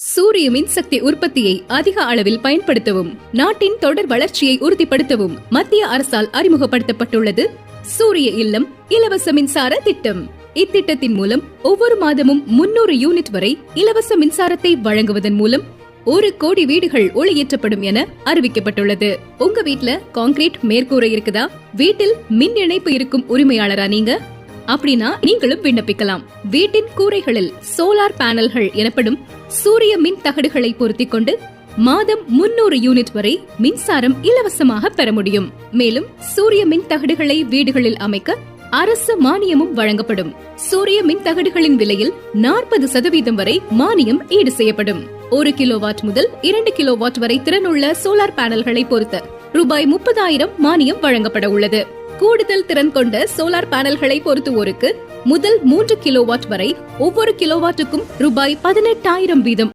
சூரிய மின்சக்தி உற்பத்தியை அதிக அளவில் பயன்படுத்தவும் நாட்டின் தொடர் வளர்ச்சியை உறுதிப்படுத்தவும் மத்திய அரசால் அறிமுகப்படுத்தப்பட்டுள்ளது சூரிய இல்லம் இலவச மின்சார திட்டம். இத்திட்டத்தின் மூலம் ஒவ்வொரு மாதமும் 300 யூனிட் வரை இலவச மின்சாரத்தை வழங்குவதன் மூலம் 1 கோடி வீடுகள் ஒளியேற்றப்படும் என அறிவிக்கப்பட்டுள்ளது. உங்க வீட்ல கான்கிரீட் மேற்கூரை இருக்குதா? வீட்டில் மின் இணைப்பு இருக்கும் உரிமையாளரா நீங்க? அப்படின்னா நீங்களும் விண்ணப்பிக்கலாம். வீட்டின் கூரைகளில் சோலார் பேனல்கள் எனப்படும் சூரிய மின் தகடுகளை பொருத்திக் கொண்டு மாதம் 300 யூனிட் வரை மின்சாரம் இலவசமாக பெற முடியும். மேலும் சூரிய மின் தகடுகளை வீடுகளில் அமைக்க அரசு மானியமும் வழங்கப்படும். சூரிய மின் தகடுகளின் விலையில் 40% வரை மானியம் ஈடு செய்யப்படும். 1 கிலோவாட் முதல் 2 கிலோவாட் வரை திறனுள்ள சோலார் பேனல்களை பொறுத்த ரூபாய் 30,000 மானியம் வழங்கப்பட உள்ளது. கூடுதல் திறன் கொண்ட சோலார் பேனல்களை பொருத்துவோருக்கு முதல் 3 கிலோவாட் வரை ஒவ்வொரு கிலோவாட்டுக்கும் ரூபாய் 18,000 வீதம்